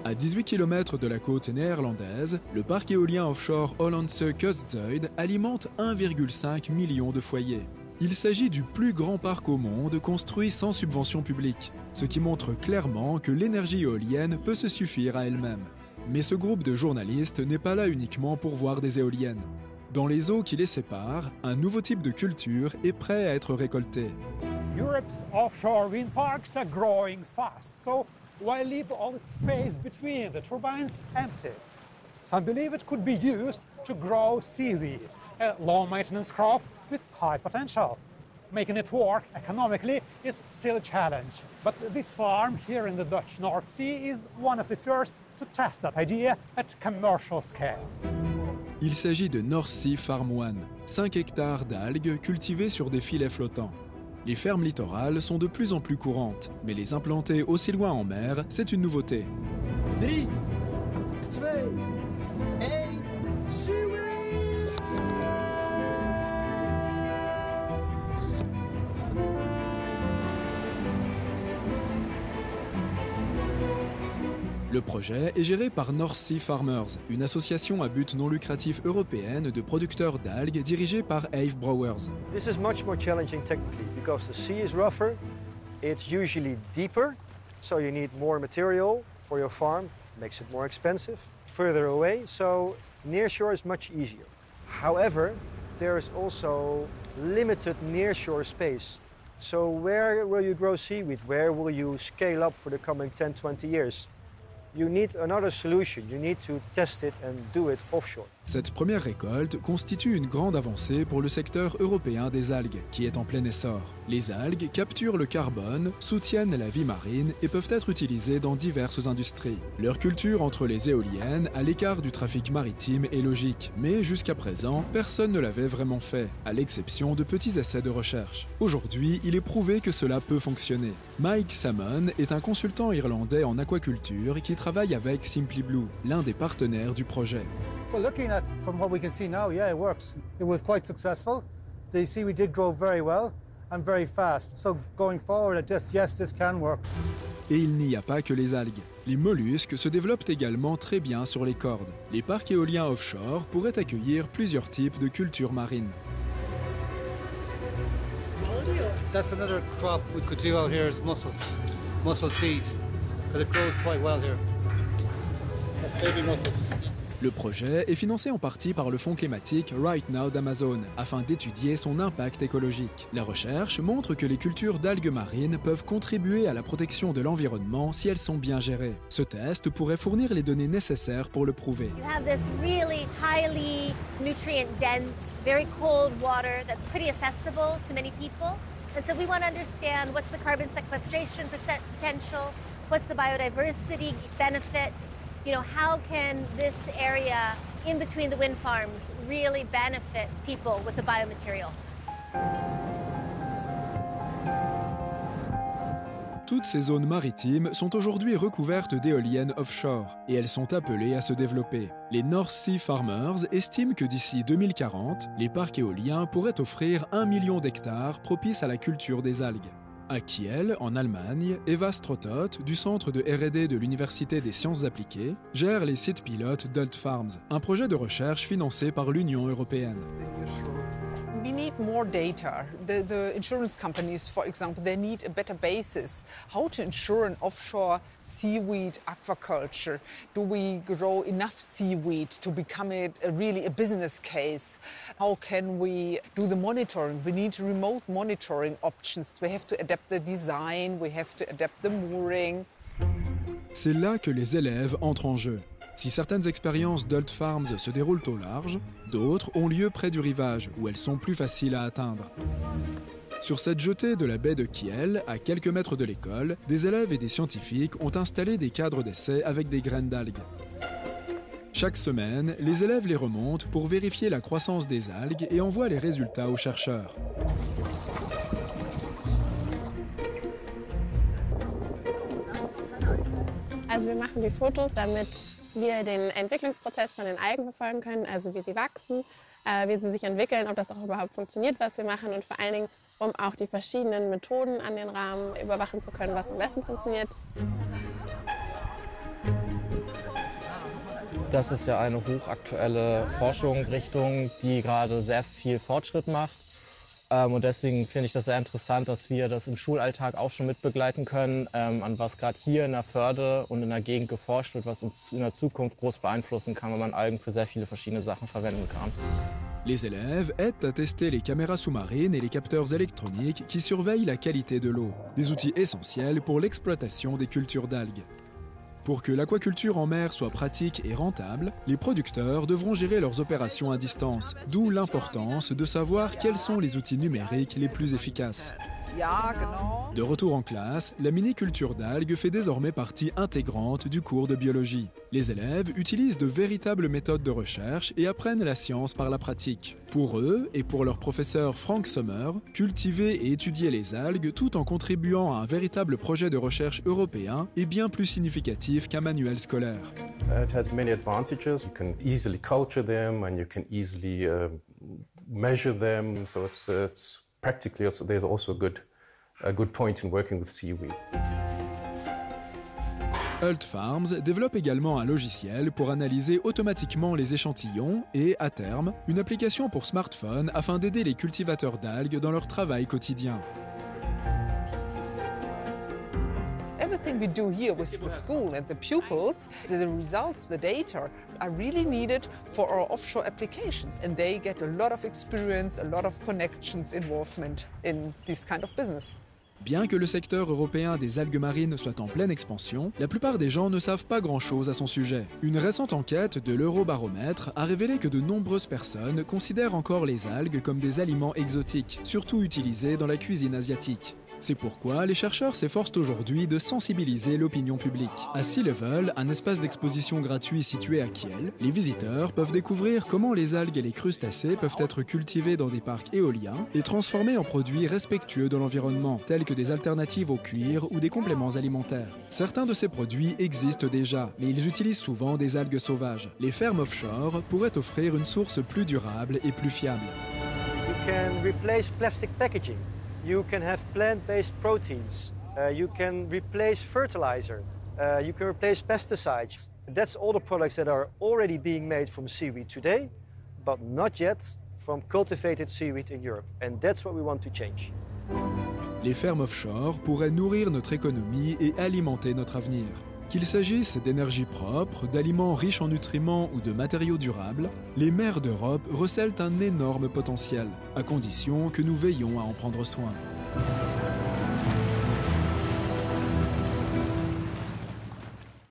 À 18 km de la côte néerlandaise, le parc éolien offshore Hollandse Kustzuid alimente 1,5 million de foyers. Il s'agit du plus grand parc au monde construit sans subvention publique, ce qui montre clairement que l'énergie éolienne peut se suffire à elle-même. Mais ce groupe de journalistes n'est pas là uniquement pour voir des éoliennes. Dans les eaux qui les séparent, un nouveau type de culture est prêt à être récolté. Europe's offshore wind parks are growing fast, so why leave all the space between the turbines empty? Some believe it could be used to grow seaweed, a low-maintenance crop with high potential. Making it work economically is still a challenge. But this farm here in the Dutch North Sea is one of the first to test that idea at commercial scale. Il s'agit de North Sea Farm 1, 5 hectares d'algues cultivées sur des filets flottants. Les fermes littorales sont de plus en plus courantes, mais les implanter aussi loin en mer, c'est une nouveauté. 3, 2, 1, seaweed! Le projet est géré par North Sea Farmers, une association à but non lucratif européenne de producteurs d'algues dirigée par Ave Brouwers. This is much more challenging technically because the sea is rougher, it's usually deeper, so you need more material for your farm, makes it more expensive. Further away, so nearshore is much easier. However, there is also limited nearshore space. So where will you grow seaweed? Where will you scale up for the coming 10, 20 years? You need another solution. You need to test it and do it offshore. Cette première récolte constitue une grande avancée pour le secteur européen des algues, qui est en plein essor. Les algues capturent le carbone, soutiennent la vie marine et peuvent être utilisées dans diverses industries. Leur culture entre les éoliennes, à l'écart du trafic maritime, est logique. Mais jusqu'à présent, personne ne l'avait vraiment fait, à l'exception de petits essais de recherche. Aujourd'hui, il est prouvé que cela peut fonctionner. Mike Salmon est un consultant irlandais en aquaculture qui travaille avec Simply Blue, l'un des partenaires du projet. Well, looking at from what we can see now, yeah, it works. It was quite successful. The seaweed did grow very well and very fast. So going forward, yes, this can work. Et il n'y a pas que les algues. Les mollusques se développent également très bien sur les cordes. Les parcs éoliens offshore pourraient accueillir plusieurs types de cultures marines. That's another crop we could do out here is mussel seed, because it grows quite well here. That's baby mussels. Le projet est financé en partie par le fonds climatique Right Now d'Amazon, afin d'étudier son impact écologique. La recherche montre que les cultures d'algues marines peuvent contribuer à la protection de l'environnement si elles sont bien gérées. Ce test pourrait fournir les données nécessaires pour le prouver. You have this really highly nutrient-dense, very cold water that's pretty accessible to many people. And so we want to understand what's the carbon sequestration potential, what's the biodiversity benefit. You know, how can this area in between the wind farms really benefit people with the biomaterial? Toutes ces zones maritimes sont aujourd'hui recouvertes d'éoliennes offshore et elles sont appelées à se développer. Les North Sea Farmers estiment que d'ici 2040, les parcs éoliens pourraient offrir 1 million d'hectares propices à la culture des algues. À Kiel, en Allemagne, Eva Strotot, du centre de R&D de l'Université des sciences appliquées, gère les sites pilotes Dult Farms, un projet de recherche financé par l'Union européenne. We need more data. The insurance companies, for example, they need a better basis. How to insure an offshore seaweed aquaculture? Do we grow enough seaweed to become really a business case? How can we do the monitoring? We need remote monitoring options. We have to adapt the design, we have to adapt the mooring. C'est là que les élèves entrent en jeu. Si certaines expériences Dult Farms se déroulent au large, d'autres ont lieu près du rivage, où elles sont plus faciles à atteindre. Sur cette jetée de la baie de Kiel, à quelques mètres de l'école, des élèves et des scientifiques ont installé des cadres d'essai avec des graines d'algues. Chaque semaine, les élèves les remontent pour vérifier la croissance des algues et envoient les résultats aux chercheurs. Also wir machen die Fotos, damit wir den Entwicklungsprozess von den Algen verfolgen können, also wie sie wachsen, wie sie sich entwickeln, ob das auch überhaupt funktioniert, was wir machen und vor allen Dingen, um auch die verschiedenen Methoden an den Rahmen überwachen zu können, was am besten funktioniert. Das ist ja eine hochaktuelle Forschungsrichtung, die gerade sehr viel Fortschritt macht. Und deswegen finde ich das sehr interessant, dass wir das im Schulalltag auch schon mitbegleiten können, an was gerade hier in der Förde und in der Gegend geforscht wird, was uns in der Zukunft groß beeinflussen kann, wenn man Algen für sehr viele verschiedene Sachen verwenden kann. Les élèves aident à tester les caméras sous-marines et les capteurs électroniques qui surveillent la qualité de l'eau, des outils essentiels pour l'exploitation des cultures d'algues. Pour que l'aquaculture en mer soit pratique et rentable, les producteurs devront gérer leurs opérations à distance, d'où l'importance de savoir quels sont les outils numériques les plus efficaces. De retour en classe, la miniculture d'algues fait désormais partie intégrante du cours de biologie. Les élèves utilisent de véritables méthodes de recherche et apprennent la science par la pratique. Pour eux et pour leur professeur Frank Sommer, cultiver et étudier les algues tout en contribuant à un véritable projet de recherche européen est bien plus significatif qu'un manuel scolaire. It has many advantages. You can easily culture them and you can easily measure them. So it's practically also, there's also a good point in working with seaweed. Hult Farms développe également un logiciel pour analyser automatiquement les échantillons et, à terme, une application pour smartphone afin d'aider les cultivateurs d'algues dans leur travail quotidien. Everything we do here with the school and the pupils, the results, the data are really needed for our offshore applications, and they get a lot of experience, a lot of connections, involvement in this kind of business. Bien que le secteur européen des algues marines soit en pleine expansion, la plupart des gens ne savent pas grand-chose à son sujet. Une récente enquête de l'Eurobaromètre a révélé que de nombreuses personnes considèrent encore les algues comme des aliments exotiques, surtout utilisés dans la cuisine asiatique. C'est pourquoi les chercheurs s'efforcent aujourd'hui de sensibiliser l'opinion publique. À Sea Level, un espace d'exposition gratuit situé à Kiel, les visiteurs peuvent découvrir comment les algues et les crustacés peuvent être cultivés dans des parcs éoliens et transformés en produits respectueux de l'environnement, tels que des alternatives au cuir ou des compléments alimentaires. Certains de ces produits existent déjà, mais ils utilisent souvent des algues sauvages. Les fermes offshore pourraient offrir une source plus durable et plus fiable. You can replace plastic packaging. You can have plant-based proteins. You can replace fertilizer. You can replace pesticides. That's all the products that are already being made from seaweed today, but not yet from cultivated seaweed in Europe. And that's what we want to change. Les fermes offshore pourraient nourrir notre économie et alimenter notre avenir. Qu'il s'agisse d'énergie propre, d'aliments riches en nutriments ou de matériaux durables, les mers d'Europe recèlent un énorme potentiel, à condition que nous veillions à en prendre soin.